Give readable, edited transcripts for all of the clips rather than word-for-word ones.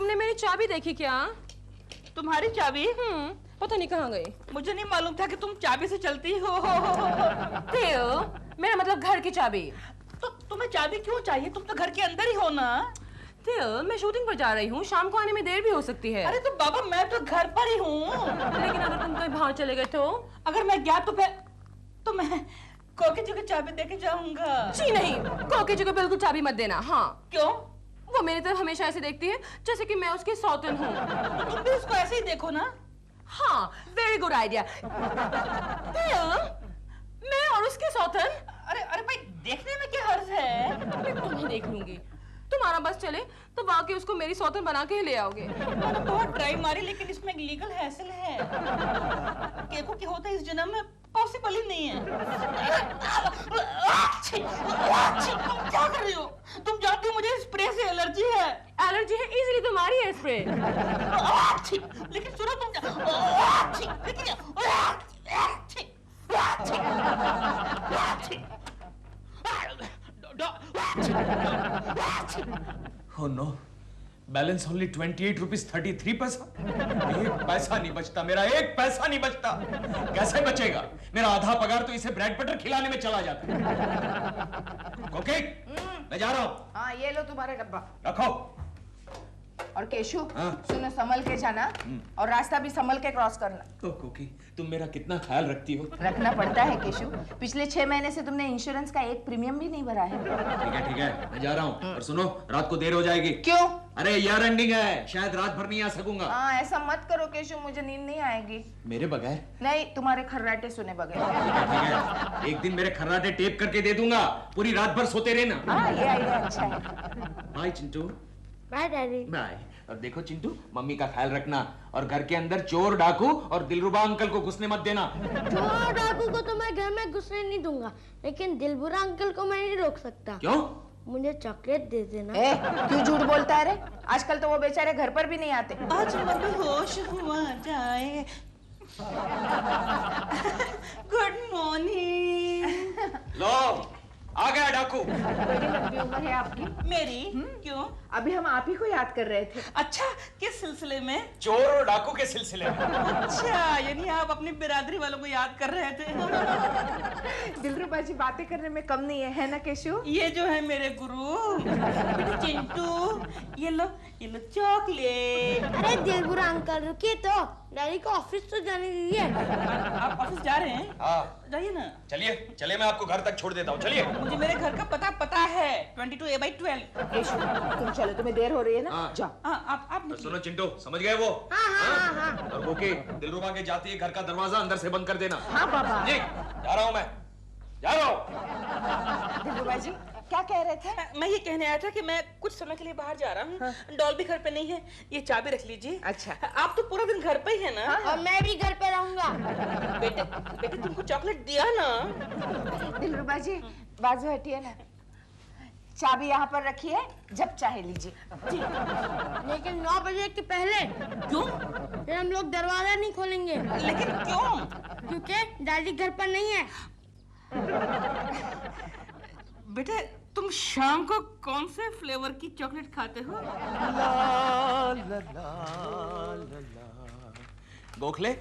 तुमने मेरी चाबी देखी क्या? तुम्हारी चाबी? पता नहीं कहाँ गई। मुझे नहीं मालूम था कि तुम चाबी से चलती हो। मेरा मतलब घर की चाबी। तो तुम्हें चाबी क्यों चाहिए? तुम तो घर के अंदर ही हो ना। मैं शूटिंग पर जा रही हूँ, शाम को आने में देर भी हो सकती है। अरे तो बाबा मैं तो घर पर ही हूँ। लेकिन अगर तुम कहीं बाहर चले गए तो? अगर मैं गया तो मैं कोकी जी को चाबी देके जाऊंगा। जी नहीं, कोकी जी को बिल्कुल चाबी मत देना। हाँ। क्यों? वो मेरी तरफ हमेशा ऐसे देखती है जैसे कि मैं उसकी सौतन हूँ। तो तुम भी उसको ऐसे ही देखो ना। हाँ, वेरी गुड आइडिया। मैं और उसकी सौतन? अरे भाई देखने में क्या हर्ज है? मैं तुम्हें देख लूंगी। तुम्हारा बस चले तो वाकई उसको मेरी सौतन बना के ही ले आओगे। मैंने बहुत ट्राई मारी लेकिन इसमें एक लीगल हैसल है। केको के होता इस जन्म में पॉसिबल ही नहीं है। तुम क्या कर रही हो? तुम जानती हो मुझे स्प्रे से एलर्जी है। एलर्जी है इजीली तुम्हारी है स्प्रे। लेकिन सुनो तुम Oh no, balance only 28 rupees 33 पैसा। एक पैसा नहीं बचता, मेरा एक पैसा नहीं बचता। कैसे बचेगा? मेरा आधा पगार तो इसे ब्रेड बटर खिलाने में चला जाता है। ओके, मैं जा रहा हूँ। हाँ ये लो तुम्हारा डब्बा। रखो। और केशु, हाँ? सुनो संभल के जाना और रास्ता भी संभल के क्रॉस करना। तो कोकी, तुम मेरा कितना ख्याल रखती हो। रखना पड़ता है केशु, पिछले 6 महीने से तुमने इंश्योरेंस का एक प्रीमियम भी नहीं भरा है। ठीक है, मैं जा रहा हूँ। और सुनो, रात को देर हो जाएगी। क्यों? अरे ईयर एंडिंग है, शायद रात भर नहीं आ सकूंगा। हाँ ऐसा मत करो केशु, मुझे नींद नहीं आएगी। मेरे बगैर? नहीं, तुम्हारे खर्राटे सुने बगैर। ठीक है, एक दिन मेरे खर्राटे टेप करके दे दूंगा, पूरी रात भर सोते रहना। हाँ ये आइडिया अच्छा है। Bye Chintu. Bye daddy. Bye. और देखो चिंटू, मम्मी का ख्याल रखना और घर के अंदर चोर डाकू और दिलरुबा अंकल को घुसने मत देना। चोर डाकू को तो मैं घर में घुसने नहीं दूंगा, लेकिन दिलबुरा अंकल को मैं नहीं रोक सकता। क्यों? मुझे चॉकलेट दे देना। क्यों झूठ बोलता है रे? आजकल तो वो बेचारे घर पर भी नहीं आते। आज मैं होश हुआ जाए। Good morning. लो, आ गया डाकू। बड़ी लंबी उम्र है आपकी। मेरी? क्यों? अभी हम आप ही को याद कर रहे थे। अच्छा, किस सिलसिले में? चोर और डाकू के सिलसिले में। अच्छा, यानी आप अपनी बिरादरी वालों को याद कर रहे थे। दिलरुबा जी बातें करने में कम नहीं है ना केशु? ये जो है मेरे गुरु बेटा चिंटू, ये लो चॉकलेट। अरे दिलबुरा अंकल रुकिए तो, डैडी को ऑफिस तो जाने दीजिए। आप ऑफिस जा रहे हैं? हाँ। जाइए ना। चलिए मैं आपको घर तक छोड़ देता हूँ, चलिए। मुझे मेरे घर का पता है, 22A/12। केशु तुम चलो, तुम्हें देर हो रही है ना। हाँ। जाओ। हाँ, आप तो सुनो चिंटू, समझ गए वो? हाँ। और ओके, दिलरुबा के जाती है घर का दरवाजा अंदर से बंद कर देना। हाँ बाबा। जी, जा रहा हूँ मैं, जा रहा हूँ। दिलरुबा जी क्या कह रहे थे? मैं ये कहने आया था कि मैं कुछ समय के लिए बाहर जा रहा हूँ। डॉल भी घर पे नहीं है, ये चाबी रख लीजिए। अच्छा। आप तो पूरा दिन घर पे ही है ना? और मैं भी घर पे रहूंगा। बेटे तुमको चॉकलेट दिया ना? दिलरुबा जी बाजू हटिए ना, चाबी यहाँ पर रखी है, जब चाहे लीजिए। लेकिन 9 बजे के पहले। क्यों? फिर हम लोग दरवाजा नहीं खोलेंगे। लेकिन क्यों? क्योंकि डैडी घर पर नहीं है। बेटे तुम शाम को कौन से फ्लेवर की चॉकलेट खाते हो? गोखले,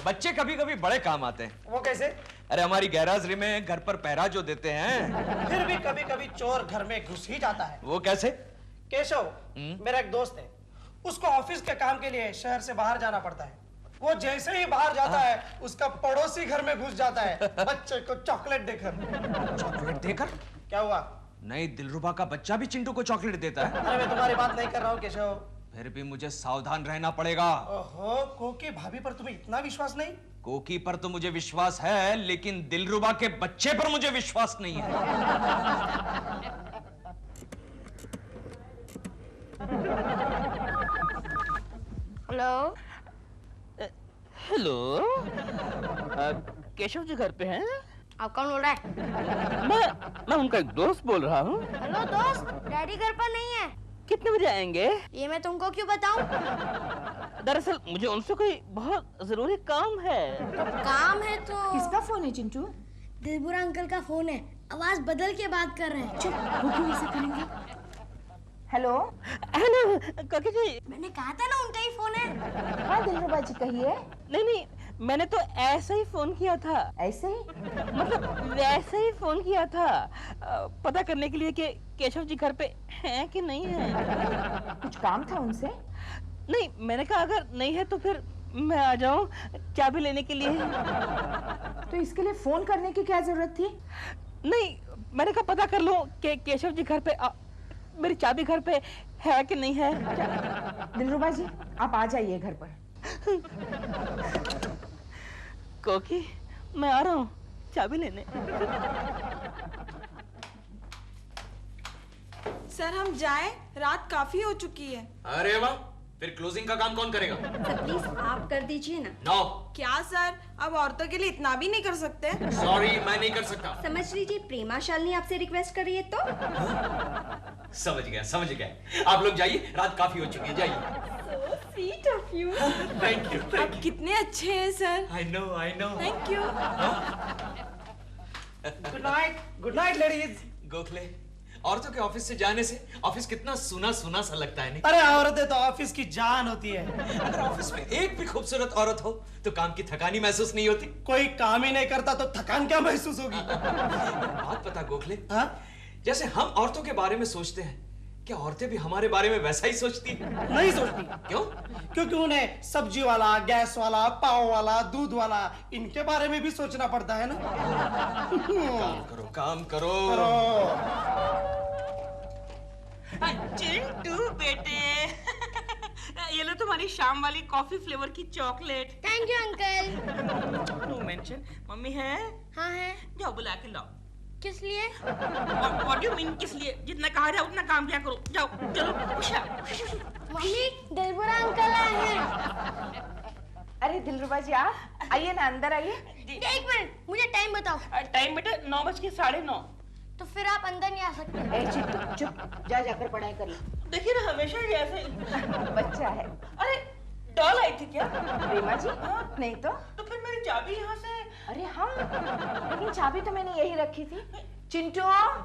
बच्चे कभी कभी बड़े काम आते हैं। वो कैसे? अरे हमारी गैराजरी में घर पर पहरा जो देते हैं। फिर भी कभी कभी चोर घर में घुस ही जाता है। वो कैसे? केशव मेरा एक दोस्त है, उसको ऑफिस के काम के लिए शहर से बाहर जाना पड़ता है। वो जैसे ही बाहर जाता है, उसका पड़ोसी घर में घुस जाता है बच्चे को चॉकलेट देकर। चॉकलेट देकर? क्या हुआ? नहीं, दिलरुबा का बच्चा भी चिंटू को चॉकलेट देता है। अरे मैं तुम्हारी बात नहीं कर रहा हूँ केशव। फिर भी मुझे सावधान रहना पड़ेगा। ओहो, कोकी भाभी पर तुम्हें इतना विश्वास नहीं? कोकी पर तो मुझे विश्वास है, लेकिन दिलरुबा के बच्चे पर मुझे विश्वास नहीं है। हेलो। हेलो, केशव जी घर पे हैं? आप कौन बोल रहा है? मैं उनका एक दोस्त बोल रहा हूँ। हेलो दोस्त, डैडी घर पर नहीं है। कितने बजे आएंगे? ये मैं तुमको क्यों बताऊं? दरअसल मुझे उनसे कोई बहुत जरूरी काम है। काम है तो? किसका फोन है चिंटू? दिलबुरा अंकल का फोन है, आवाज बदल के बात कर रहे हैं। चुप, वो क्यों ऐसा करेंगे? हेलो। हेलो काकी जी। मैंने कहा था ना उनका ही फोन है। हाँ दिलरुबा जी कहिए। नहीं, मैंने तो ऐसे ही फोन किया था। ऐसे ही? मतलब वैसे ही फोन किया था, पता करने के लिए कि केशव जी घर पे हैं कि नहीं है। कुछ काम था उनसे? नहीं, मैंने कहा अगर नहीं है तो फिर मैं आ जाऊं चाबी लेने के लिए। तो इसके लिए फोन करने की क्या जरूरत थी? नहीं, मैंने कहा पता कर लूं कि केशव जी घर पे मेरी चाबी घर पे है कि नहीं है। दिलरुबा जी आप आ जाइए घर पर। कोकी मैं आ रहा हूँ चाबी लेने। सर हम जाएं, रात काफी हो चुकी है। अरे वाह, फिर क्लोजिंग का काम कौन करेगा? सर प्लीज आप कर दीजिए ना। नो। क्या सर, अब औरतों के लिए इतना भी नहीं कर सकते? सॉरी, मैं नहीं कर सकता। समझ लीजिए प्रेमा शालिनी आपसे रिक्वेस्ट कर रही है तो। समझ गया। आप लोग जाइए, रात काफी हो चुकी है, जाइए। Sweet of you. Thank you. आप कितने अच्छे हैं sir. I know. Thank you. Good night ladies. Gokhale, औरतों के ऑफिस से जाने से ऑफिस कितना सुना सा लगता है नहीं? अरे औरतें तो ऑफिस की जान होती है। अगर ऑफिस में एक भी खूबसूरत औरत हो तो काम की थकानी महसूस नहीं होती। कोई काम ही नहीं करता तो थकान क्या महसूस होगी? बात पता गोखले, हाँ? जैसे हम औरतों के बारे में सोचते हैं, क्या औरतें भी हमारे बारे में वैसा ही सोचती हैं? नहीं सोचती। क्यों? क्योंकि उन्हें सब्जी वाला, गैस वाला, पाव वाला, दूध वाला, इनके बारे में भी सोचना पड़ता है ना। काम करो। चिंटू बेटे, ये लो तुम्हारी शाम वाली कॉफी फ्लेवर की chocolate. Thank you uncle. No mention. Mummy है? हाँ है। जाओ बुला के लाओ। किस लिए? व्हाट डू यू मीन किस लिए? जितना कहा जाए उतना काम किया करो। जाओ चलो। मम्मी दिलबुरा अंकल आए हैं। अरे दिलरुबा जी आप आइए ना, अंदर आइए। एक मिनट मुझे टाइम बताओ। टाइम बेटा 9:09। तो फिर आप अंदर नहीं आ सकते। ए चिट्टू चुप, जा जाकर पढ़ाई कर लो। देखिए ना हमेशा ही ऐसे। बच्चा है। अरे डॉल आई थी क्या? प्रेमा जी नहीं तो। तो फिर मेरी चाबी यहाँ से। अरे हाँ, लेकिन चाबी तो मैंने यही रखी थी। चिंटू। हाँ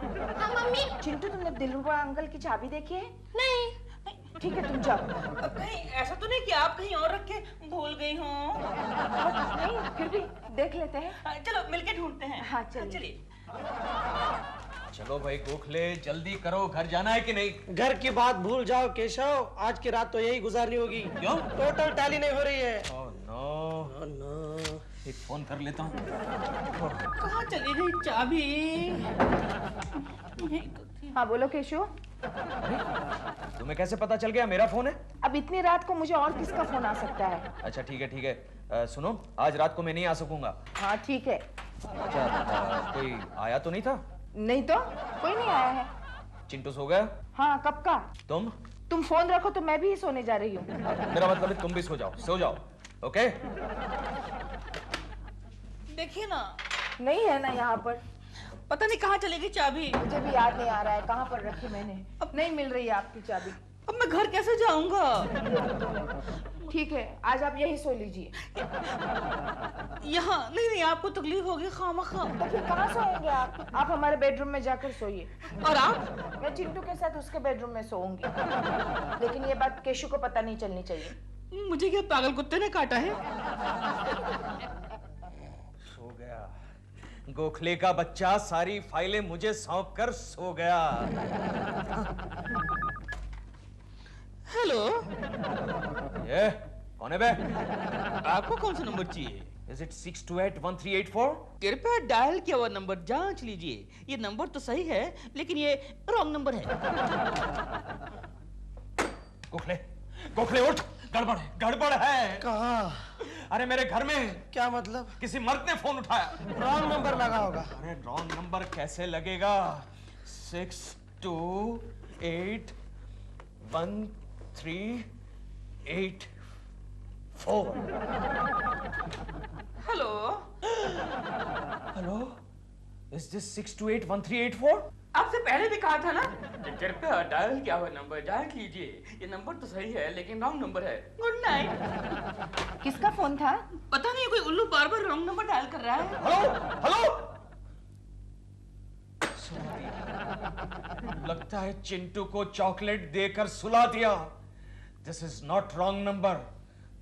मम्मी। चिंटू तुमने दिलरुबा अंकल की चाबी देखी है? नहीं। ठीक है तुम जाओ। कहीं ऐसा तो नहीं कि आप कहीं और रख के भूल गई हो? नहीं फिर भी देख लेते हैं। चलो मिलके ढूंढते हैं। हाँ, चलिए। चलिए। चलो भाई गोखले, जल्दी करो, घर जाना है कि नहीं? घर की बात भूल जाओ केशव, आज की रात तो यही गुजारनी होगी। क्यों? टोटल टैली नहीं हो रही है। Oh no. एक फोन कर लेता हूँ। कहाँ चली गई चाबी? हाँ बोलो केशव। तुम्हें कैसे पता चल गया मेरा फोन है? अब इतनी रात को मुझे और किसका फोन आ सकता है? अच्छा ठीक है। सुनो, आज रात को मैं नहीं आ सकूंगा। हाँ ठीक है। अच्छा, कोई आया तो नहीं था? नहीं तो कोई नहीं आया है। चिंटू सो गया? हाँ कब का? तुम फोन रखो तो मैं भी सोने जा रही हूँ। मेरा मतलब है तुम भी सो जाओ। ओके? देखिए ना, नहीं है ना यहाँ पर। पता नहीं कहाँ चली गई चाबी। मुझे भी याद नहीं आ रहा है कहाँ पर रखी मैंने। अब नहीं मिल रही है आपकी चाबी। अब मैं घर कैसे जाऊंगा? ठीक है आज आप यही सो लीजिए। यहाँ नहीं, आपको तकलीफ होगी खामखा। तो फिर कहाँ सोएंगे आप? आप हमारे बेडरूम में जाकर सोइए। और आप? मैं चिंटू के साथ उसके बेडरूम में सोऊंगी। लेकिन ये बात केशु को पता नहीं चलनी चाहिए। मुझे क्या पागल कुत्ते ने काटा है? सो गया। गोखले का बच्चा सारी फाइलें मुझे सौंप कर सो गया। हेलो, ये कौन है बे? आपको कौन सा नंबर चाहिए? Is it 6281384? कृपया डायल किया हुआ नंबर जांच लीजिए। ये नंबर तो सही है लेकिन ये रॉन्ग नंबर है। गोखले उठ, गड़बड़ है। कहाँ? अरे मेरे घर में। क्या मतलब? किसी मर्द ने फोन उठाया। रॉन्ग नंबर लगा होगा। अरे रॉन्ग नंबर कैसे लगेगा? 6281384। Hello, Is this 6281384? आपसे पहले भी कहा था ना कि कृपया डायल किया हुआ नंबर जांच लीजिए। ये नंबर तो सही है लेकिन रॉन्ग नंबर है। Good night. किसका फोन था? पता नहीं कोई उल्लू बार बार रॉन्ग नंबर डायल कर रहा है। हेलो। लगता है चिंटू को चॉकलेट देकर सुला दिया। This is not wrong number,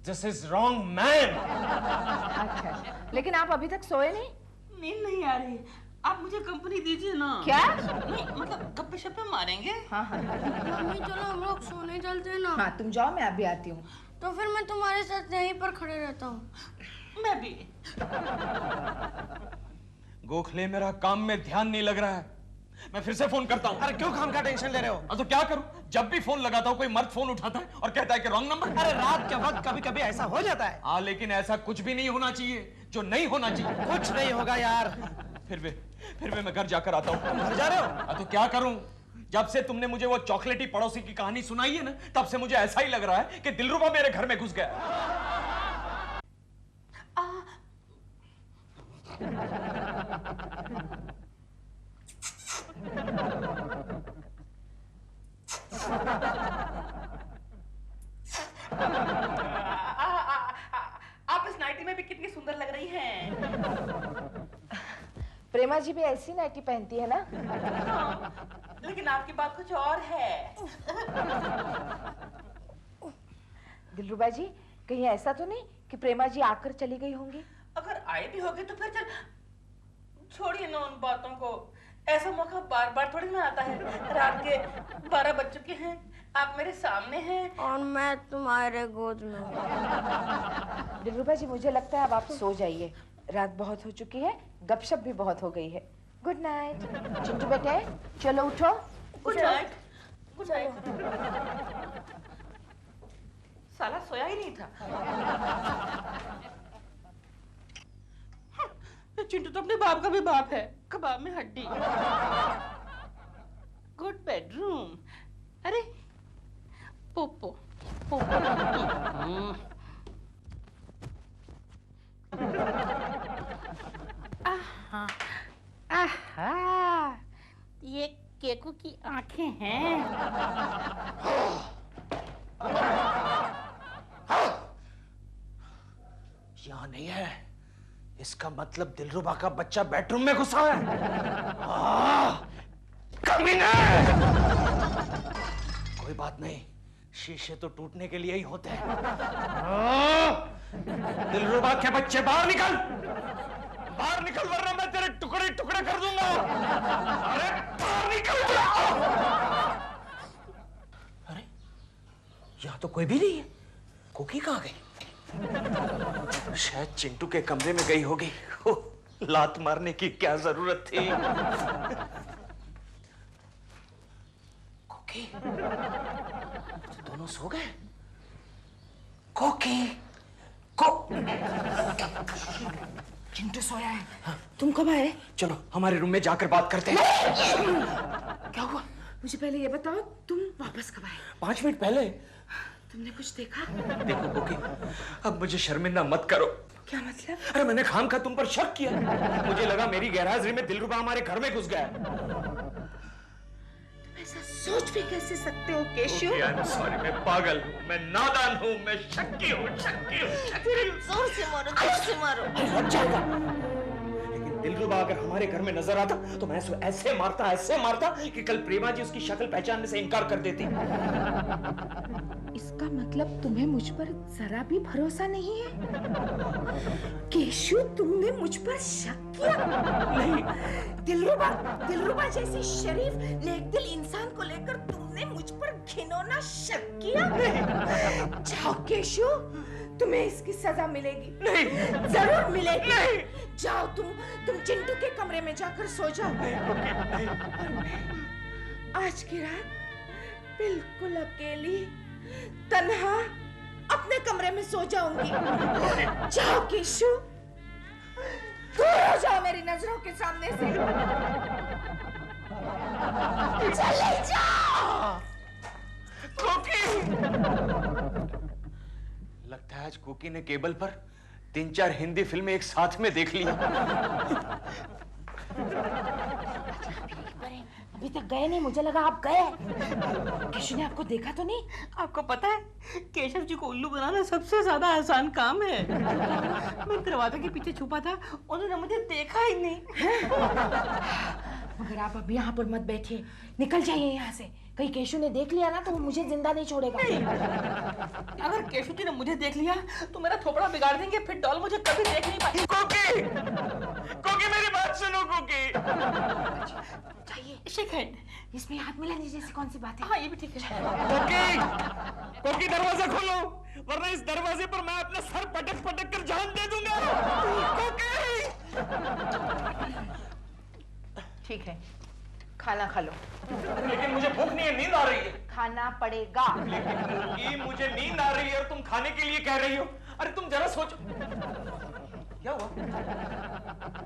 this is wrong man. अच्छा, लेकिन आप अभी तक सोए नहीं? नींद नहीं आ रही, आप मुझे कंपनी दीजिए ना। क्या? नहीं मतलब गप्पे शप्पे मारेंगे। हाँ हाँ मम्मी चलो हम लोग सोने चलते हैं ना। हाँ, तुम जाओ, मैं अभी आती हूँ। तो फिर मैं तुम्हारे साथ यहीं पर खड़े रहता हूँ। मैं भी। गोखले, मेरा काम में ध्यान नहीं लग रहा है, मैं फिर से फोन करता हूँ। अरे क्यों खाम का टेंशन ले रहे हो? तो क्या करूं? जब भी फोन लगाता हूं कोई मर्द फोन उठाता है और कहता है कि रॉन्ग नंबर। अरे रात के वक्त कभी कभी ऐसा हो जाता है। हाँ, लेकिन ऐसा कुछ भी नहीं होना चाहिए जो नहीं होना चाहिए। कुछ नहीं होगा यार। फिर भी मैं घर जाकर आता हूँ। घर जा रहे हो? हाँ, तो क्या करूं? जब से तुमने मुझे वो चॉकलेटी पड़ोसी की कहानी सुनाई है ना, तब से मुझे ऐसा ही लग रहा है कि दिलरुबा मेरे घर में घुस गया। आप इस नाइटी में भी कितनी सुंदर लग रही हैं। प्रेमा जी भी ऐसी नाइटी पहनती है ना? लेकिन आपकी बात कुछ और है। दिलरुबा जी, कहीं ऐसा तो नहीं कि प्रेमा जी आकर चली गई होंगी? अगर आए भी होगे तो फिर चल छोड़िए ना उन बातों को। ऐसा मौका बार बार थोड़ी ना आता है। रात के 12 बज चुके हैं, आप मेरे सामने हैं और मैं तुम्हारे गोद में हूँ। दिलरुबा जी, मुझे लगता है अब आप सो जाइए, रात बहुत हो चुकी है, गपशप भी बहुत हो गई है। Good night. चिंटू बेटे, चलो उठो। Good night. Good night. साला सोया ही नहीं था। चिंटू तो अपने बाप का भी बाप है, कबाब में हड्डी। Good bedroom. अरे पोपो पोपो। आहा आहा, ये केकू की आंखें हैं। यहाँ नहीं है, इसका मतलब दिलरुबा का बच्चा बेडरूम में घुसा है। कमीने! कोई बात नहीं, शीशे तो टूटने के लिए ही होते हैं। दिलरुबा के बच्चे बाहर निकल, बाहर निकल, वरना मैं तेरे टुकड़े टुकड़े कर दूंगा। अरे बाहर निकल! अरे यहाँ तो कोई भी नहीं है। कुकी कहाँ गई? शायद चिंटू के कमरे में गई होगी। लात मारने की क्या जरूरत थी? कोकी, तो दोनों सो गए? कोकी, चिंटू सोया है। हाँ। तुम कब आए? चलो हमारे रूम में जाकर बात करते हैं। क्या हुआ? मुझे पहले ये बताओ, तुम वापस कब आए? 5 मिनट पहले। तुमने कुछ देखा? देखो कोकी, अब मुझे शर्मिंदा मत करो। क्या मतलब? अरे मैंने खाम खा तुम पर शक किया। मुझे लगा मेरी गैरहाजिरी में दिलरुबा हमारे घर में घुस गया। तुम ऐसा सोच भी कैसे सकते हो केशु? आई एम सॉरी, मैं पागल हूँ, मैं नादान हूँ, मैं शक्की हूँ। जोर से मारो, जोर से मारो। लग जाएगा। लेकिन दिलरुबा अगर हमारे घर में नजर आता तो मैं उसको ऐसे मारता कि कल प्रेमा जी उसकी शक्ल पहचानने से इनकार कर देती। इसका मतलब तुम्हें मुझ पर जरा भी भरोसा नहीं है? केशु, तुमने मुझ पर शक किया? नहीं। दिलरुबा जैसी शरीफ नेकदिल इंसान को लेकर तुमने मुझ पर घिनौना शक किया? जाओ केशु, तुम्हें इसकी सजा मिलेगी। नहीं, जरूर मिलेगी। नहीं। जाओ, तुम चिंटू के कमरे में जाकर सो जाओ। नहीं। आज की रात बिल्कुल अकेली, तन्हा अपने कमरे में सो जाऊंगी। जाओ केशु, दूर हो जाओ मेरी नजरों के सामने से। चले जाओ। कोकी! लगता है आज कोकी ने केबल पर 3-4 हिंदी फिल्में एक साथ में देख ली। अभी तक गए नहीं, मुझे लगा आप गए। केशव ने आपको देखा तो नहीं? आपको पता है केशव जी को उल्लू बनाना सबसे ज्यादा आसान काम है। मैं दरवाजे के पीछे छुपा था, उन्होंने मुझे देखा ही नहीं। मगर आप अभी यहाँ पर मत बैठिए, निकल जाइए यहाँ से। कहीं केशव ने देख लिया ना तो वो मुझे जिंदा नहीं छोड़ेगा। अगर केशव जी ने मुझे देख लिया तो मेरा थोपड़ा बिगाड़ देंगे, फिर डॉल मुझे कभी देख नहीं पाएगी। कोकी, कोकी मेरी बात सुनो कोकी। चाहिए शेक हैंड। इसमें हाथ मिलाने जैसी कौन सी बात है? हाँ ये भी ठीक है। कोकी, कोकी दरवाजा खोलो, वरना इस दरवाजे पर मैं अपना सर पटक पटक कर जान दे दूंगा। कोकी। ठीक है, खाना खा लो। लेकिन मुझे भूख नहीं है, नींद आ रही है। खाना पड़ेगा। लेकिन कोकी मुझे नींद आ रही है और तुम खाने के लिए कह रही हो। अरे तुम जरा सोचो। क्या हुआ?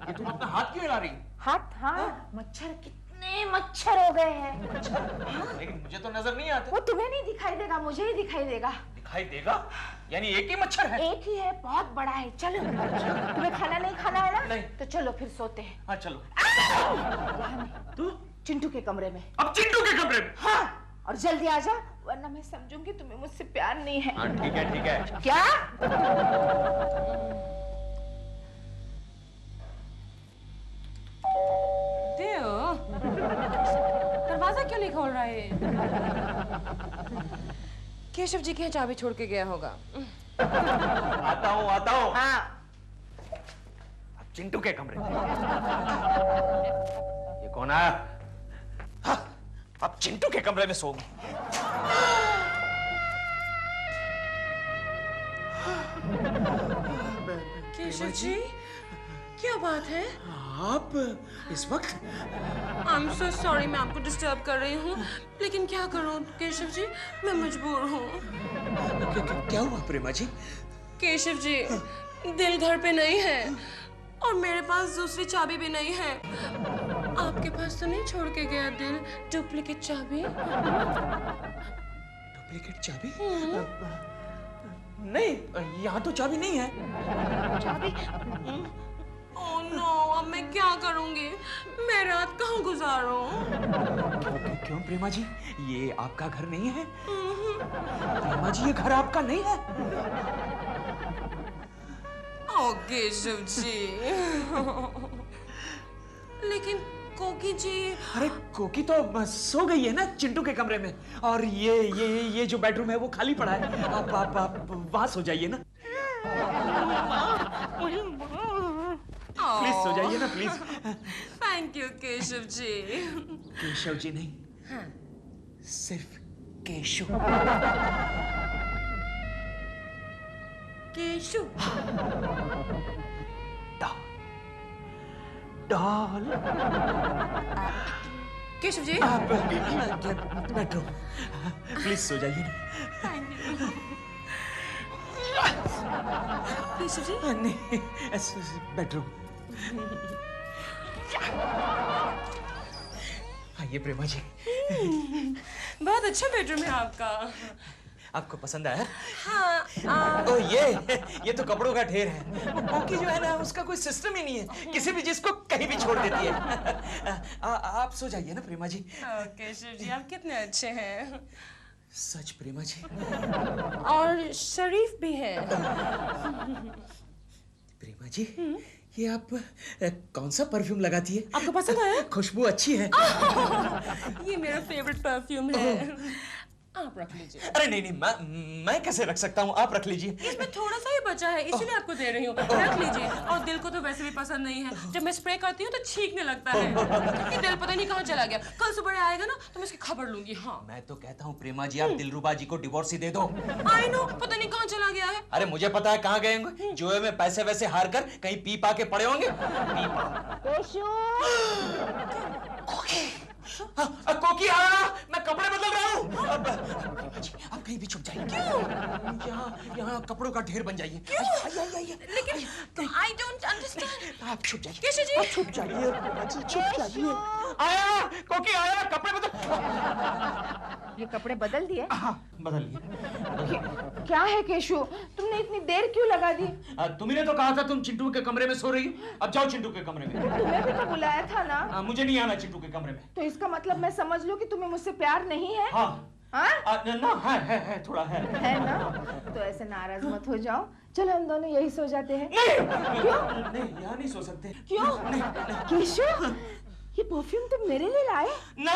ये तुम अपना हाथ क्यों हिला रही हो? हाथ? हाँ, मच्छर, कितने मच्छर हो गए हैं। लेकिन मुझे तो नजर नहीं आते। वो तुम्हें नहीं दिखाई देगा, मुझे ही दिखाई देगा। दिखाई देगा? यानी एक ही मच्छर है? एक ही है, बहुत बड़ा है। चलो, तुम्हें खाना नहीं खाना है ना? नहीं। तो चलो फिर सोते हैं। हाँ चलो। तू चिंटू के कमरे में। अब चिंटू के कमरे में? हाँ, और जल्दी आ जा, वरना मैं समझूंगी तुम्हें मुझसे प्यार नहीं है। हाँ ठीक है ठीक है। क्या? दरवाजा क्यों नहीं खोल रहा है? केशव जी के यहाँ चाबी छोड़ के गया होगा। आता हूँ आता हूँ। हाँ। अब चिंटू के कमरे में। ये कौन आया? हाँ, अब चिंटू के कमरे में सोऊंगी। केशव जी, क्या बात है? आप इस वक्त? I'm so sorry, मैं आपको डिस्टर्ब कर रही हूँ, लेकिन क्या करूँ केशव जी, मैं मजबूर हूँ। क्या हुआ प्रेमा जी? केशव जी, दिल घर पे नहीं है और मेरे पास दूसरी चाबी भी नहीं है। आपके पास तो नहीं छोड़ के गया दिल डुप्लीकेट चाबी? डुप्लीकेट चाबी? नहीं, यहाँ तो चाबी नहीं है। चाबी? ओह नो, अब मैं क्या करूँगी? मैं रात कहाँ गुजारूँ? क्यों प्रेमा जी? ये आपका घर नहीं है? प्रेमा जी, ये घर आपका नहीं है? ओह केशव जी। लेकिन कोकी जी। अरे कोकी तो सो गई है ना चिंटू के कमरे में, और ये जो बेडरूम है वो खाली पड़ा है। आप वहां सो जाइए ना। प्लीज सो जाइए ना please. Thank you Keshav ji. Keshav ji नहीं, हाँ, सिर्फ Keshu. Keshu? Doll. Keshav ji? Bedroom, please सो जाइए ना। केशव जी? नहीं, बेडरूम। आइए प्रेमा जी। बहुत अच्छा बेडरूम है आपका। आपको पसंद आया? हाँ। ओ ये तो कपड़ों का ढेर है। वो कोकी जो है ना, उसका कोई सिस्टम ही नहीं है, किसी भी चीज को कहीं भी छोड़ देती है। आप सो जाइए ना प्रेमा जी। केशव जी, आप कितने अच्छे हैं। सच प्रेमा जी। और शरीफ भी है। प्रेमा जी, ये आप कौन सा परफ्यूम लगाती है? आपको पसंद आया? खुशबू अच्छी है। ये मेरा फेवरेट परफ्यूम है। आप रख लीजिए। अरे नहीं, मैं कैसे रख सकता हूँ? आप रख लीजिए। इसमें थोड़ा सा ही बचा है, इसीलिए आपको दे रही हूँ। रख लीजिए। और दिल को तो वैसे भी पसंद नहीं है, जब मैं स्प्रे करती हूँ तो छींकने लगता है। ये दिल पता नहीं कहाँ चला गया। कल सुबह आएगा ना तो मैं इसकी खबर लूंगी। हाँ, मैं तो कहता हूँ प्रेमा जी, आप दिलरुबा जी को डिवोर्स ही दे दो। आई नो, पता नहीं कहाँ चला गया है। अरे मुझे पता है कहाँ गए होंगे। जुए में पैसे वैसे हार कर कहीं पी पा के पड़े होंगे। कोकी आया, मैं कपड़े बदल रहा हूँ। आप कहीं भी छुप जाइए। क्यों? यहाँ कपड़ों का ढेर बन जाइए। लेकिन आई डोंट अंडरस्टैंड। आप छुप जाइए। केशव जी? छुप जाइए, छुप जाइए। आया, कोकी आया, कपड़े बदल। ये कपड़े बदल दिए? हाँ, बदल लिए। क्या है केशु, तुमने इतनी देर क्यों लगा दी? तुम्ही ने तो कहा था तुम चिंटू के कमरे में सो रही हो। अब जाओ चिंटू के कमरे में। तुम्हें भी तो बुलाया था ना। मुझे नहीं आना चिंटू के कमरे में। तो इसका मतलब मैं समझ लूं कि तुम्हें मुझसे प्यार नहीं है? हाँ। हाँ? ना है थोड़ा है। है ना? तो ऐसे नाराज मत हो जाओ, चलो हम दोनों यही सो जाते हैं। नहीं, क्यों? नहीं, यहाँ नहीं सो सकते। क्यों? केशु, ये परफ्यूम तुम मेरे लिए लाए? ना।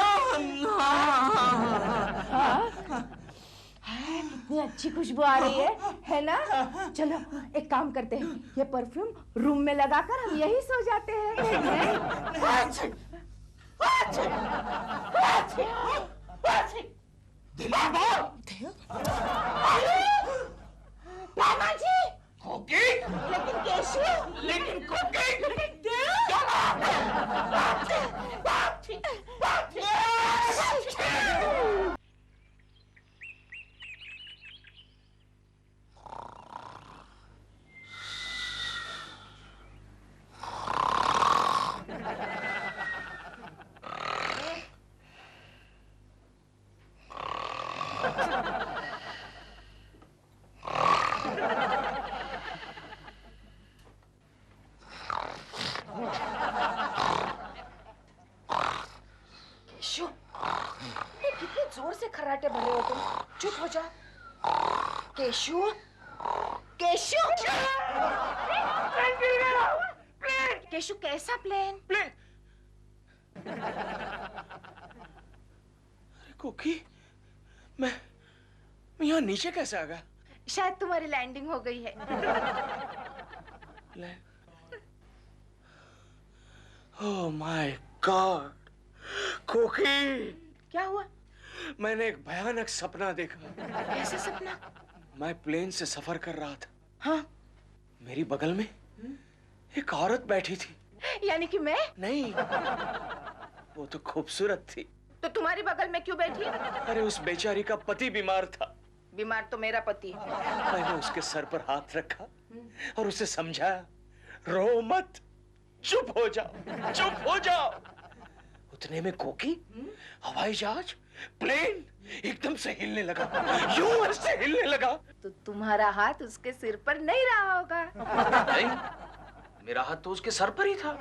कितनी अच्छी खुशबू आ रही है ना? चलो एक काम करते हैं, ये परफ्यूम रूम में लगाकर हम यही सो जाते हैं। पामा जी, खोकी, लेकिन केशु, लेकिन खोकी, केशु, कितने जोर से खर्राटे भर रहे हो तुम? चुप हो जा। केशु, केशु, केशु कैसा प्लेन? खोकी, मैं यहाँ नीचे कैसे आ गया? शायद तुम्हारी लैंडिंग हो गई है। ओह माय गॉड, खोकी, क्या हुआ? मैंने एक भयानक सपना देखा। कैसा सपना? मैं प्लेन से सफर कर रहा था। हाँ? मेरी बगल में एक औरत बैठी थी। यानी कि मैं? नहीं, वो तो खूबसूरत थी। तो तुम्हारी बगल में क्यों बैठी? अरे उस बेचारी का पति बीमार था। बीमार तो मेरा पति है। मैंने उसके सर पर हाथ रखा और उसे समझाया, रो मत, चुप हो जाओ, चुप हो जाओ। उतने में खोकी, हवाई जहाज, प्लेन एकदम से हिलने लगा, यूं ऐसे हिलने लगा। तो तुम्हारा हाथ उसके सिर पर नहीं रहा होगा। नहीं, मेरा हाथ तो उसके सर पर ही था।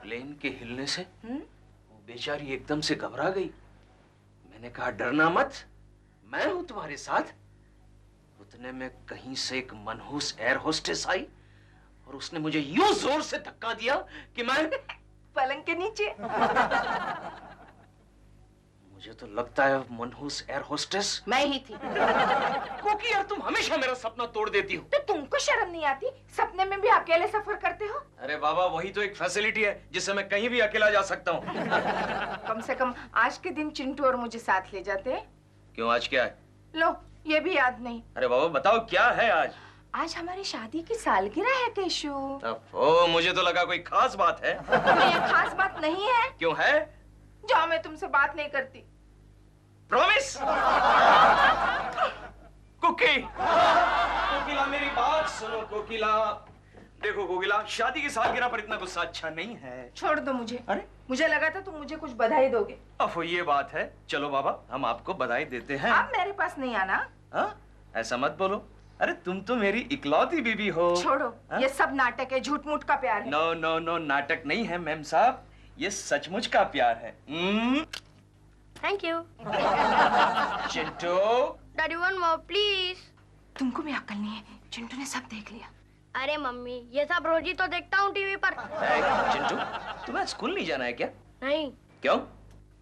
प्लेन के हिलने से वो बेचारी एकदम से घबरा गई। मैंने कहा, डरना मत, मैं हूं तुम्हारे साथ। उतने में कहीं से एक मनहूस एयर होस्टेस आई और उसने मुझे यूं जोर से धक्का दिया कि मैं पलंग के नीचे। मुझे तो लगता है मनहूस एयर होस्टेस मैं ही थी। क्योंकि यार तुम हमेशा मेरा सपना तोड़ देती हो। तो तुमको शर्म नहीं आती? सपने में भी अकेले सफर करते हो? अरे बाबा, वही तो एक फैसिलिटी है जिससे मैं कहीं भी अकेला जा सकता हूँ। कम से कम आज के दिन चिंटू और मुझे साथ ले जाते। क्यों, आज क्या है? लो, ये भी याद नहीं। अरे बाबा बताओ, क्या है आज? आज हमारी शादी की सालगिरह है केशु। ओ, मुझे तो लगा कोई खास बात है। ये खास बात नहीं है। क्यों है? जाओ, मैं तुमसे बात नहीं करती। प्रॉमिस? कुकी, कोकिला मेरी बात सुनो कोकिला। देखो कोकिला, शादी की सालगिरह पर इतना गुस्सा अच्छा नहीं है। छोड़ दो मुझे। अरे, मुझे लगा था तुम मुझे कुछ बधाई दोगे। अब ये बात है। चलो बाबा, हम आपको बधाई देते हैं। आप मेरे पास नहीं आना। हाँ? ऐसा मत बोलो। अरे तुम तो मेरी इकलौती बीबी हो। छोड़ो, हा? ये सब नाटक है, झूठ मूठ का प्यार है। नो नो नो, नाटक नहीं है मेम साहब, ये सचमुच का प्यार है। Thank you. Chintu, daddy one more please. तुमको भी अक्ल नहीं है, चिंटू ने सब देख लिया। अरे मम्मी, ये सब रोज ही तो देखता हूँ टीवी पर। चिंटू, तुम्हें स्कूल नहीं जाना है क्या? नहीं। क्यों?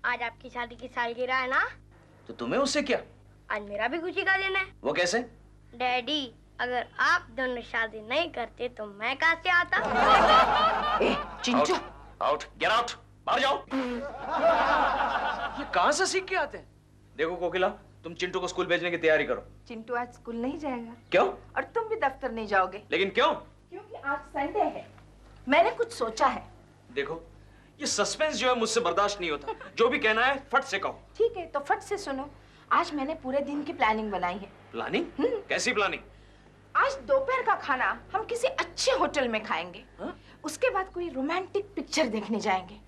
आज आपकी शादी की सालगिरह है ना? तो तुम्हें उससे क्या? आज मेरा भी खुशी का दिन है। वो कैसे? डैडी, अगर आप दोनों शादी नहीं करते तो मैं कहाँ से आता? ए, चिंटू, आउट, गेट आउट, बाहर जाओ। ये कहाँ से सीख के आते हैं? देखो कोकिला, तुम चिंटू को स्कूल भेजने की तैयारी करो। चिंटू आज स्कूल नहीं जाएगा। क्यों? और तुम भी दफ्तर नहीं जाओगे। लेकिन क्यों? क्योंकि आज संडे है। मैंने कुछ सोचा है। देखो, ये सस्पेंस जो है मुझसे बर्दाश्त नहीं होता। जो भी कहना है फट से कहो। ठीक है, तो फट से सुनो। आज मैंने पूरे दिन की प्लानिंग बनाई है। प्लानिंग? कैसी प्लानिंग? आज दोपहर का खाना हम किसी अच्छे होटल में खाएंगे। उसके बाद कोई रोमांटिक पिक्चर देखने जाएंगे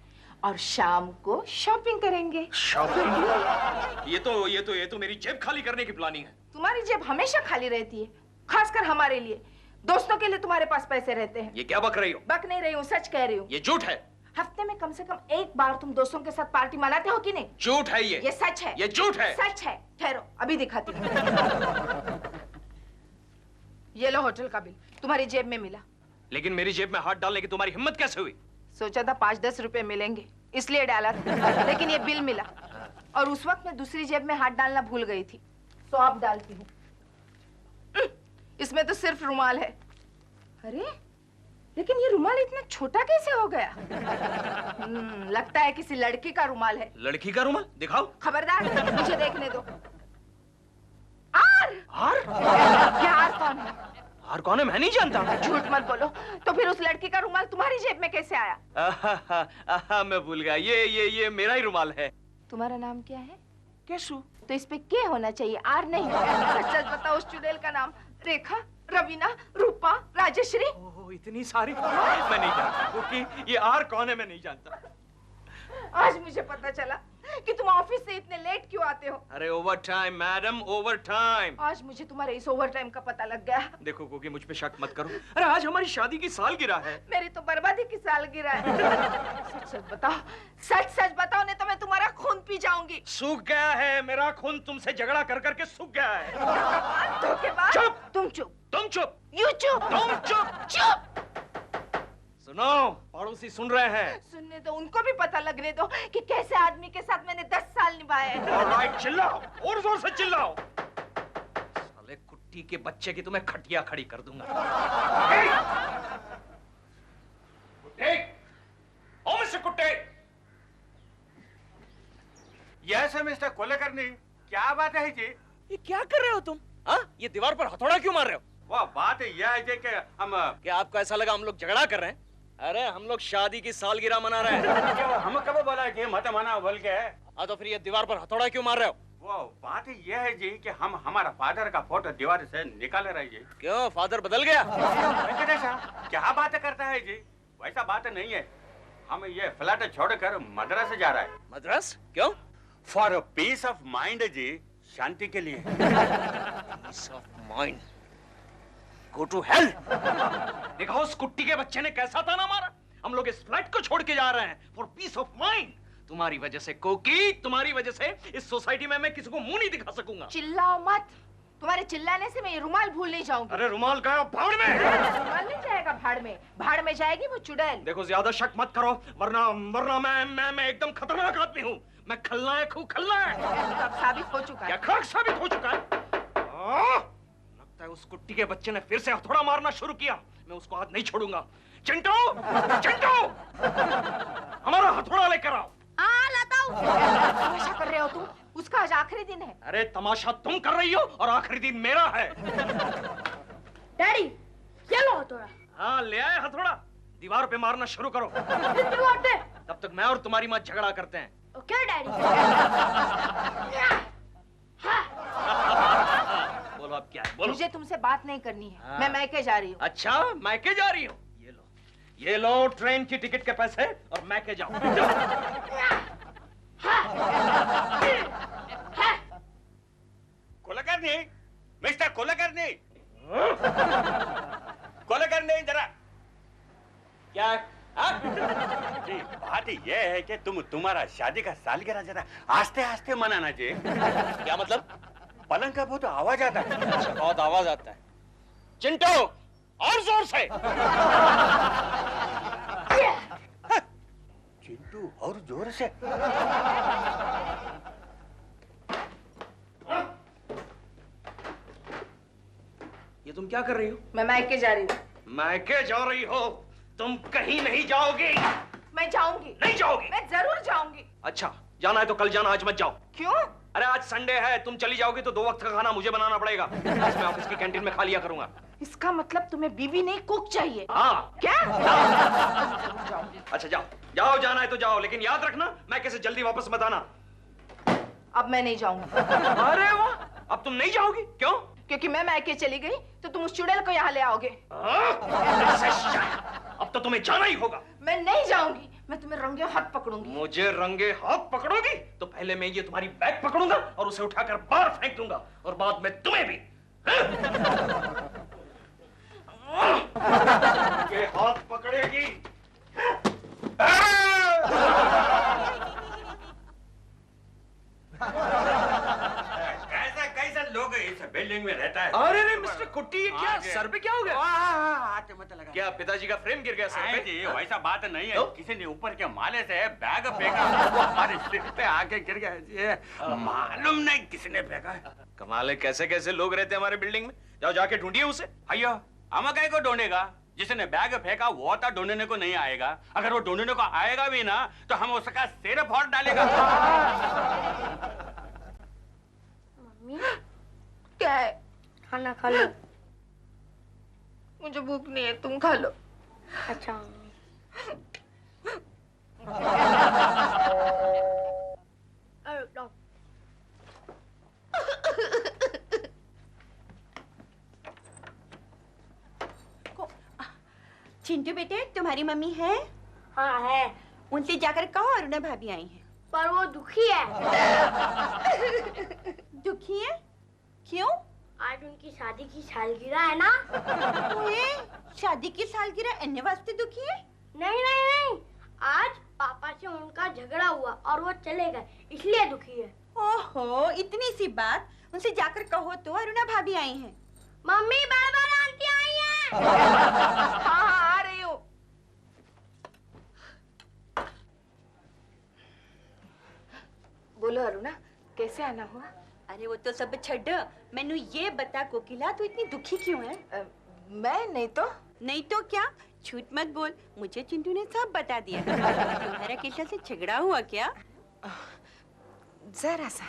और शाम को शॉपिंग करेंगे। शॉपिंग? ये तो मेरी जेब खाली करने की प्लानिंग है। तुम्हारी जेब हमेशा खाली रहती है, खासकर हमारे लिए। दोस्तों के लिए तुम्हारे पास पैसे रहते हैं। ये क्या बक रही हो? बक नहीं रही हूँ, सच कह रही हूँ। ये झूठ है। हफ्ते में कम से कम एक बार तुम दोस्तों के साथ पार्टी मनाते हो कि नहीं? झूठ है ये। ये सच है। ये झूठ है। सच है। ठहरो, अभी दिखाती हूँ। ये लो होटल का बिल, तुम्हारी जेब में मिला। लेकिन मेरी जेब में हाथ डालने की तुम्हारी हिम्मत कैसे हुई? सोचा था 5-10 रुपए मिलेंगे, इसलिए डाला था, लेकिन ये बिल मिला। और उस वक्त मैं दूसरी जेब में हाथ डालना भूल गई थी, तो अब डालती हूँ। इसमें तो सिर्फ रुमाल है। अरे, लेकिन ये रुमाल इतना छोटा कैसे हो गया? लगता है किसी लड़की का रुमाल है। लड़की का रुमाल? दिखाओ। खबरदार, मुझे देखने दो। आर! आर? क्या आर कौन है? आर कौन है? मैं नहीं जानता। झूठ मत बोलो। तो फिर उस लड़की का रुमाल तुम्हारी जेब में कैसे आया? मैं भूल गया। ये मेरा ही रुमाल है। तुम्हारा नाम क्या है? केशु। तो इस पे के होना चाहिए, आर नहीं। सच सच बताओ, उस चुड़ैल का नाम रेखा, रवीना, रूपा, राजश्री? ओह, इतनी सारी। मैं नहीं जानता क्योंकि ये आर कौन है मैं नहीं जानता। आज मुझे पता चला कि तुम ऑफिस से इतने लेट क्यों आते हो। अरे over time madam, over time. आज मुझे तुम्हारे इस ओवर टाइम का पता लग गया। देखो क्योंकि मुझ पे शक मत करो। अरे आज हमारी शादी की सालगिरह है। मेरी तो बर्बादी की सालगिरह है। सच सच बताओ, सच सच बताओ, नहीं तो मैं तुम्हारा खून पी जाऊंगी। सूख गया है मेरा खून, तुमसे झगड़ा कर करके सूख गया है। धोखेबाज। चुप। तुम चुप। तुम चुप। यू चुप। तुम चुप। चुप। सुनो, पड़ोसी सुन रहे हैं। सुनने दो, उनको भी पता लगने दो कि कैसे आदमी के साथ मैंने 10 साल निभाए हैं। ऑलराइट, चिल्लाओ और जोर से चिल्लाओ। साले कुट्टी के बच्चे की तुम्हें खटिया खड़ी कर दूंगा। कुट्टे! ओ मिस्टर कुट्टे! यस मिस्टर कुलकर्णी, क्या बात है जी? ये क्या कर रहे हो तुम? हाँ? ये दीवार पर हथौड़ा क्यों मार रहे हो? वो बात यह है जी कि हम क्या आपको ऐसा लगा हम लोग झगड़ा कर रहे हैं? अरे हम लोग शादी की सालगिरह मना रहे हैं। हम कब बोला कि मत मना बोल के? हाँ तो फिर ये दीवार पर हथौड़ा क्यों मार रहे हो? वो बात यह है जी कि हम हमारा फादर का फोटो दीवार से निकाल रहे जी। क्यों, फादर बदल गया? क्या बात करता है जी? वैसा बात नहीं है। हम ये फ्लैट छोड़कर मद्रास जा रहा है। मद्रास? क्यों? फॉर पीस ऑफ माइंड जी, शांति के लिए। Peace of mind? Go to hell. देखो उस कुट्टी के बच्चे ने कैसा ताना मारा। हम लोग इस फ्लैट को छोड़ के जा रहे हैं फॉर पीस ऑफ माइंड। तुम्हारी वजह से कोकी, तुम्हारी वजह से इस सोसाइटी में मैं किसी को मुंह नहीं दिखा सकूंगा। चिल्लाओ मत, तुम्हारे चिल्लाने से मैं ये रुमाल भूल नहीं जाऊंगी। अरे रुमाल का भाड़ में। रुमाल नहीं जाएगा भाड़ में, भाड़ में जाएगी वो चुड़ैल। देखो ज्यादा शक मत करो, वरना मैं एकदम खतरनाक आदमी हूँ। मैं खलनायक हूँ, खलनायक। तो अब साबित हो चुका क्या है। खाक साबित हो चुका है? लगता है उस कुट्टी के बच्चे ने फिर से हथौड़ा मारना शुरू किया। मैं उसको हाथ नहीं छोड़ूंगा। चिंटू, चिंटू, हमारा हथौड़ा लेकर आओ। लाता हूँ। तमाशा कर रहे हो तुम? उसका आज आखिरी दिन है। अरे तमाशा तुम कर रही हो और आखिरी दिन मेरा है। डैडी, ये लो हथौड़ा। हाँ ले आए हथौड़ा। दीवार पे मारना शुरू करो। तब तक मैं और तुम्हारी माँ झगड़ा करते हैं। Okay daddy. बोलो अब क्या है, बोलो। मुझे तुमसे बात नहीं करनी है। हाँ। मैं मैके जा रही हूँ। अच्छा मैके जा रही हो? ये लो ट्रेन की टिकट के पैसे और मैके जाओ। कुलकर्णी, मिस्टर कुलकर्णी, कुलकर्णी जरा। क्या? जी बात यह है कि तुम्हारा शादी का सालगिरह जरा आस्ते आस्ते मनाना जी। क्या मतलब? पलंग का बहुत आवाज आता है। अच्छा, बहुत आवाज आता है। चिंटू और जोर से। चिंटू और जोर से। ये तुम क्या कर रही हो? मैं मैके जा रही हूँ। मैके जा रही हो? तुम कहीं नहीं जाओगी। मैं जाऊंगी। नहीं जाओगी? मैं जरूर जाऊंगी। अच्छा जाना है तो कल जाना, आज मत जाओ। क्यों? अरे आज संडे है, तुम चली जाओगी तो 2 वक्त का खाना मुझे बनाना पड़ेगा। आज मैं ऑफिस की कैंटीन में खा लिया करूंगा। इसका मतलब तुम्हें बीवी नहीं कुक चाहिए? हाँ। क्या? अच्छा जाओ जाओ, जाना है तो जाओ, लेकिन याद रखना मैं कैसे जल्दी वापस मत आना। अब मैं नहीं जाऊंगी। अरे वाह, अब तुम नहीं जाओगी? क्यों? क्योंकि मैं मैके चली गई तो तुम उस चुड़ैल को यहाँ ले आओगे। अब तो तुम्हें जाना ही होगा। मैं नहीं जाऊंगी। मैं तुम्हें रंगे हाथ पकड़ूंगी। मुझे रंगे हाथ पकड़ोगी तो पहले मैं ये तुम्हारी बैग पकड़ूंगा और उसे उठाकर बाहर फेंक दूंगा और बाद में तुम्हें भी। ये हाथ पकड़ेगी। कैसे लोग इस बिल्डिंग में रहता है? अरे रे मिस्टर कुट्टी, ये क्या सर पे क्या हो गया? हाथ मत लगा। क्या पिताजी का फ्रेम गिर गया सर पे? जी वैसा बात नहीं है, किसी ने ऊपर के माले से बैग फेंका, वो हमारे सिर पे आके गिर गया। ये मालूम नहीं किसने फेंका है। कमाल है, कैसे कैसे लोग रहते हैं हमारे बिल्डिंग में। जाओ जाके ढूंढिए उसे। भैया हम कहीं को ढूंढेगा? जिसने बैग फेंका वो तो ढूंढने को नहीं आएगा। अगर वो ढूंढने को आएगा भी ना तो हम उसका सिर फोड़ डालेगा। मम्मी क्या है? खाना खा लो। मुझे भूख नहीं है, तुम खा लो। अच्छा मम्मी। अरे लो। चिंटू बेटे, तुम्हारी मम्मी है? हाँ है, उनसे जाकर कहो अरुणा भाभी आई हैं। पर वो दुखी है। दुखी है? क्यों? आज उनकी शादी की सालगिरह है ना। ओए, शादी की सालगिरह अन्य वास्ते दुखी है? नहीं नहीं नहीं, आज पापा से उनका झगड़ा हुआ और वो चले गए, इसलिए दुखी है। ओहो, इतनी सी बात, उनसे जाकर कहो तो अरुणा भाभी आई हैं। मम्मी बड़बड़ आंटी आई है। हाँ आ रही हूँ। बोलो अरुणा, कैसे आना हुआ? अरे वो तो सब छड्ड, मैनू ये बता कोकिला, तू इतनी दुखी क्यों है? मैं नहीं तो। नहीं तो क्या? झूठ मत बोल, मुझे चिंटू ने सब बता दिया। तुम्हारा केशव से झगड़ा हुआ क्या? जरा सा।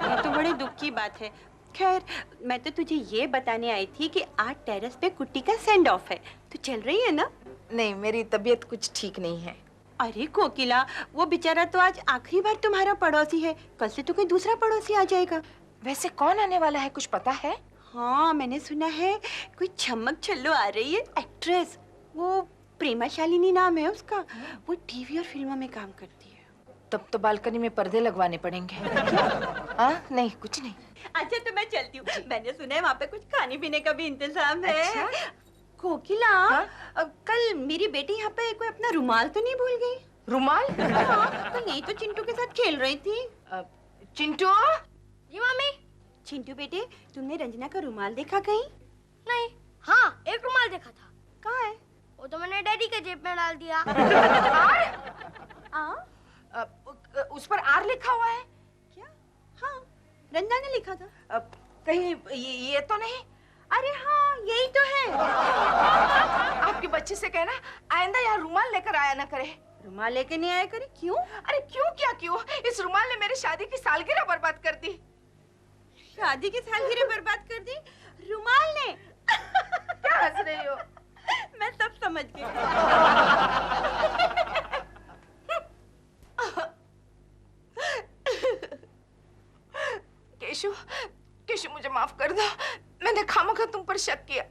ये तो बड़े दुख की बात है। खैर, मैं तो तुझे ये बताने आई थी कि आज टेरेस पे कुट्टी का सेंड ऑफ है। तू चल रही है ना? नहीं, मेरी तबीयत कुछ ठीक नहीं है। अरे कोकिला, वो बेचारा तो आज आखिरी बार तुम्हारा पड़ोसी है, कल से तो कोई दूसरा पड़ोसी आ जाएगा। वैसे कौन आने वाला है, कुछ पता है? हाँ, मैंने सुना है कोई छमक छल्लो आ रही है, एक्ट्रेस। वो प्रेमा शालिनी नाम है उसका। वो टीवी और फिल्मों में काम करती है। तब तो बालकनी में पर्दे लगवाने पड़ेंगे। हाँ, नहीं कुछ नहीं। अच्छा तो मैं चलती हूँ। मैंने सुना है वहाँ पे कुछ खाने पीने का भी इंतजाम है। अच्छा? कोकिला, हाँ? कल मेरी बेटी यहाँ पे कोई अपना रुमाल तो नहीं भूल गई? रुमाल? हाँ, कल यही तो चिंटू के साथ खेल रही थी। चिंटू? जी मम्मी। चिंटू बेटे, तुमने रंजना का रुमाल देखा कहीं? नहीं, हाँ एक रुमाल देखा था। कहाँ है? वो तो मैंने डैडी के जेब में डाल दिया। उस पर आर लिखा हुआ है क्या? हाँ, रंजना ने लिखा था। कहीं ये तो नहीं? अरे हाँ, यही तो है। आपके बच्चे से कहना आइंदा यहाँ रुमाल लेकर आया ना करे। रुमाल लेके नहीं आया करे? क्यों? अरे क्यों क्या क्यों? इस रुमाल ने मेरी शादी की सालगिरह बर्बाद कर दी। शादी की सालगिरह बर्बाद कर दी रुमाल ने? क्या हंस रही हो? मैं सब समझ गई। केशु, केशु मुझे माफ कर दो। मैंने खामखा तुम पर शक किया।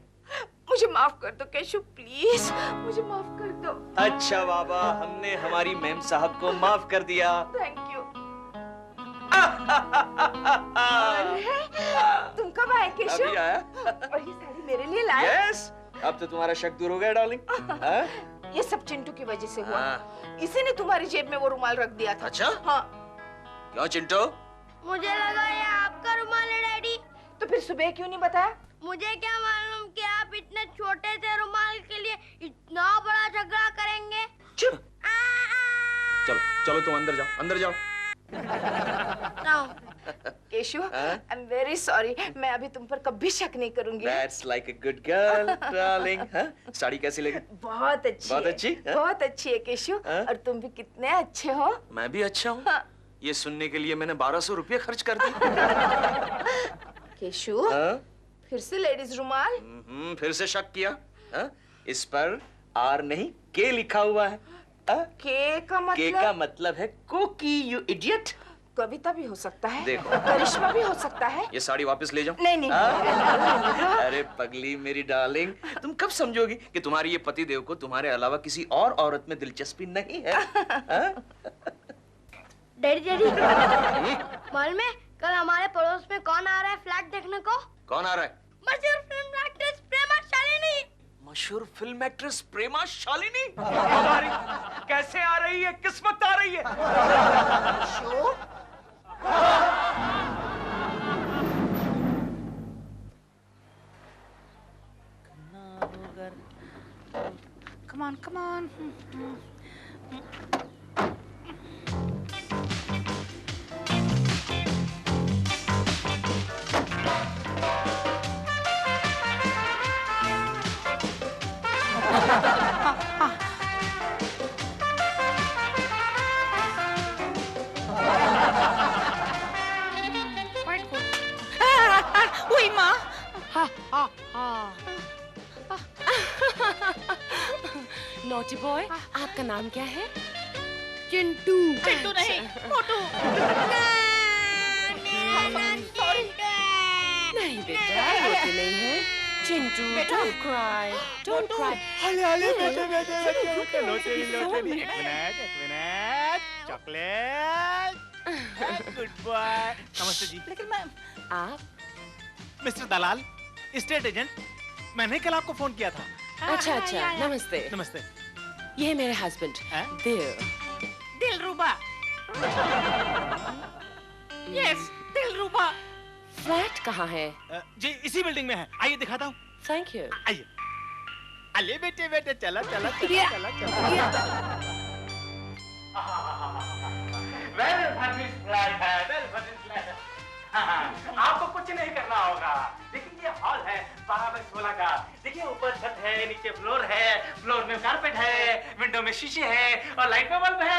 मुझे माफ कर दो केशु, प्लीज मुझे माफ कर दो। अच्छा बाबा, हमने हमारी मैम साहब को माफ कर दिया। Thank you. अरे, तुम कब आए केशु? अभी आया। और ये साड़ी मेरे लिए लाए? यस, अब तो तुम्हारा शक दूर हो गया डार्लिंग। ये सब चिंटू की वजह से हुआ। हाँ। इसी ने तुम्हारी जेब में वो रुमाल रख दिया था। अच्छा? हाँ। क्यों चिंटू? मुझे लगा ये आपका रुमाल है डैडी। तो फिर सुबह क्यों नहीं बताया? मुझे क्या मालूम कि आप इतने छोटे से रुमाल के लिए इतना बड़ा झगड़ा करेंगे। चुप। चलो चलो, तुम अंदर जाओ, अंदर जाओ। Keshu, I am very sorry. मैं अभी तुम पर कभी शक नहीं करूंगी। That's like a good girl, darling. हाँ? साड़ी कैसी लगी? बहुत अच्छी बहुत है। अच्छी? हाँ? बहुत अच्छी है केशु। हाँ? और तुम भी कितने अच्छे हो। मैं भी अच्छा हूँ। हाँ। ये सुनने के लिए मैंने 1200 रुपये खर्च कर दिए। केशु, हाँ? फिर से लेडीज रुमाल? फिर से शक किया? हाँ? इस पर आर नहीं के लिखा हुआ है। हाँ? के का मतलब? के का मतलब है कोकी, यू इडियट। कविता भी हो सकता है, देखो। करिश्मा भी हो सकता है। ये साड़ी वापस ले जाओ। नहीं नहीं, अरे पगली मेरी डार्लिंग, तुम कब समझोगी कि तुम्हारी ये पति देव को तुम्हारे अलावा किसी और औरत में दिलचस्पी नहीं है? डैडी डैडी, मालूम है कल हमारे पड़ोस में कौन आ रहा है फ्लैट देखने को? कौन आ रहा है? मशहूर फिल्म एक्ट्रेस प्रेमा शालिनी। मशहूर फिल्म एक्ट्रेस प्रेमा शालिनी? हमारी कैसे आ रही है? किस्मत आ रही है। Come on, come on. Quite good. Uy, ma. Naughty boy, आपका नाम क्या है? चिंटू। चिंटू नहीं, मोटू। नहीं बेटा, रोते नहीं है। Chintu, don't cry, don't cry. Chocolate. Good boy. नमस्ते जी। लेकिन मैं आप? मिस्टर दलाल, स्टेट एजेंट। मैंने कल आपको फोन किया था। अच्छा, नमस्ते। नमस्ते। ये है मेरे हस्बैंड, देव। दिलरुबा। यस, दिलरुबा। फ्लैट कहाँ है? जी इसी बिल्डिंग में है, आइए दिखाता हूँ। Thank you. आइए। अले बेटे बेटे, चला चला चला चला चला। वेल फर्निश्ड फ्लैट है, वेल फर्निश्ड फ्लैट है। आपको कुछ नहीं करना होगा। देखिए ये हॉल है 12x16 का। देखिए ऊपर छत है, नीचे फ्लोर है, फ्लोर में कारपेट है, विंडो में शीशे है और लाइट में बल्ब है।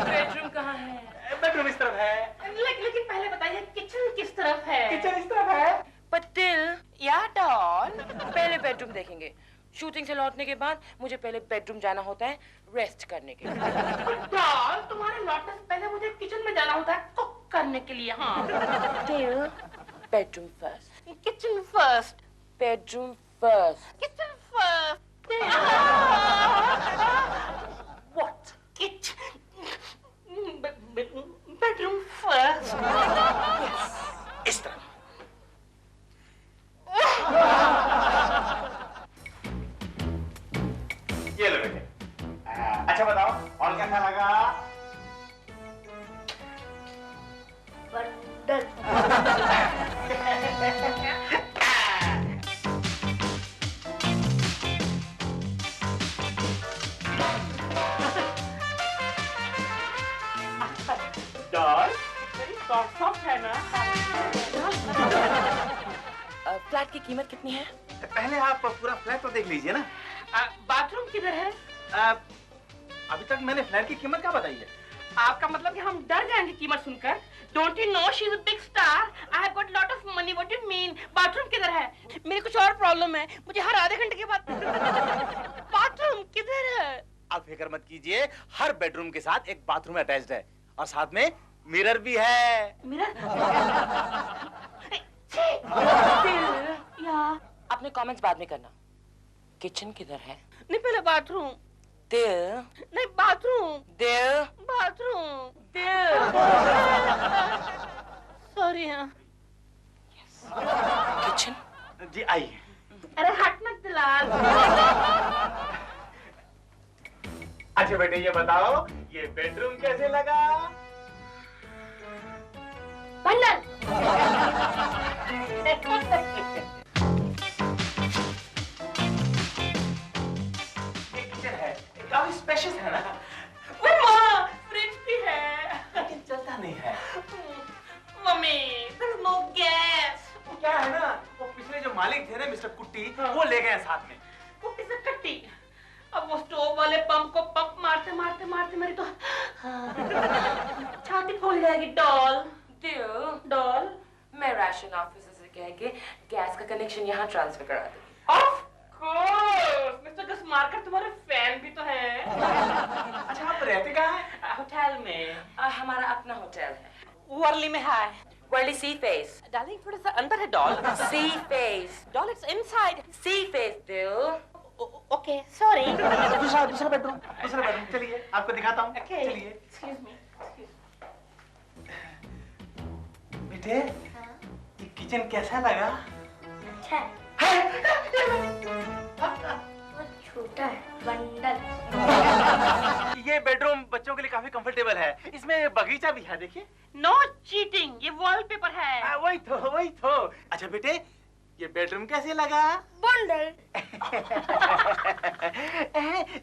बेडरूम कहाँ है? बेडरूम इस तरफ है। लेकिन पहले बताइए किचन किस तरफ है? किचन इस तरफ है। पतिल, या डॉल। पहले बेडरूम देखेंगे। शूटिंग से लौटने के बाद मुझे पहले बेडरूम जाना होता है रेस्ट करने के लिए। डॉल, तुम्हारे लौटने से पहले मुझे किचन में जाना होता है कुक करने के लिए। हाँ। Bedroom first. Kitchen first. Bedroom first. Kitchen first. What? Kitchen bedroom first. इस तरफ। ये लो बेटे। अच्छा बताओ और कैसा लगा? डॉल, मेरी सॉफ्ट है ना? फ्लैट की कीमत कितनी है? पहले आप पूरा फ्लैट तो देख लीजिए ना। बाथरूम किधर है? अभी तक मैंने फ्लैट की कीमत क्या बताई है? आपका मतलब कि हम डर जाएंगे कीमत सुनकर? Don't you know she's a big star? I have got lot of money. What do you mean? Bathroom किधर है? मेरी कुछ और प्रॉब्लम है। मुझे हर आधे घंटे के बाद बाथरूम किधर है? आप फिक्र मत कीजिए, हर बेडरूम के साथ एक बाथरूम अटैच्ड है और साथ में मिरर भी है। मिरर? या अपने कमेंट्स बाद में करना। किचन किधर है? नहीं, पहले बाथरूम। दिल, नहीं, बाथरूम। दिल, बाथरूम। दिल। सॉरी। हाँ। किचन? जी आइए। अरे हट मत दिलाल। अच्छा बेटे ये बताओ, ये बेडरूम कैसे लगा? बंडल। काफी स्पेशियस है ना? माँ, फ्रिज भी है लेकिन चलता नहीं है। Mummy, there's no gas। वो क्या है ना, वो पिछले जो मालिक थे ना मिस्टर कुट्टी, वो ले गए साथ में। कुट्टी से कट्टी। अब वो स्टोव वाले पंप को पंप मारते मारते मारते मेरी तो छाती फूल जाएगी। डॉल। दिल, डॉल। मैं राशन ऑफिसर से कह के गैस का कनेक्शन यहाँ ट्रांसफर करा दूंगी। ऑफ कोर्स, मिस्टर गस मार्कर तुम्हारे फैन भी तो है। अच्छा आप रहते कहाँ हैं? होटल में। हमारा अपना होटल है। वर्ली में है। वर्ली सी फेस। डार्लिंग थोड़ा सा अंदर है doll. See face. Doll it's inside. See face दिल। Okay sorry. दूसरा बेडरूम चलिए आपको दिखाता हूँ। Okay. चलिए एक्सक्यूज मी। बेटे ये किचन कैसा लगा? अच्छा छोटा है बंडल। ये बेडरूम बच्चों के लिए काफी कंफर्टेबल है। इसमें बगीचा भी है देखिए। नो चीटिंग, ये वॉलपेपर है। वही तो। अच्छा बेटे ये बेडरूम कैसे लगा? बंडल।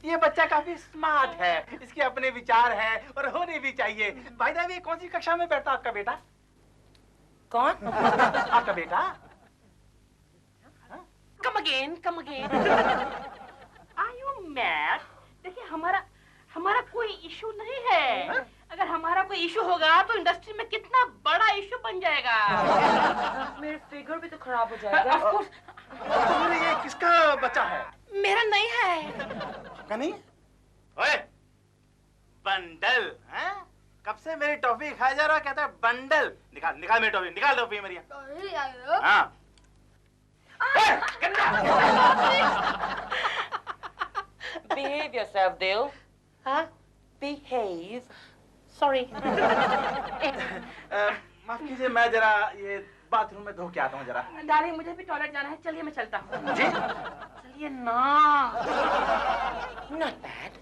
ये बच्चा काफी स्मार्ट है, इसके अपने विचार हैं और होने भी चाहिए। भाई साहब ये कौन सी कक्षा में बैठता आपका बेटा? कौन? आपका बेटा? Come again. Are you mad? देखिए हमारा कोई इशू नहीं है। अगर हमारा कोई इशू होगा तो इंडस्ट्री में कितना बड़ा इशू बन जाएगा। मेरे फिगर भी तो खराब हो जाएगा। Of course, ये किसका बच्चा है? मेरा नहीं है। आपका नहीं? ओए बंडल हैं? कब से मेरी टॉफी खाया जा रहा कहता है बंडल। निकाल मेरी टॉफी, निकाल टॉफी मेरी। हाँ। Behave yourself, दिल। हाँ? Behave। Sorry। माफ कीजिए मैं जरा ये बाथरूम में धो के आता हूँ जरा। डार्लिंग मुझे भी टॉयलेट जाना है, चलिए मैं चलता हूँ। जी? चलिए ना। Not bad।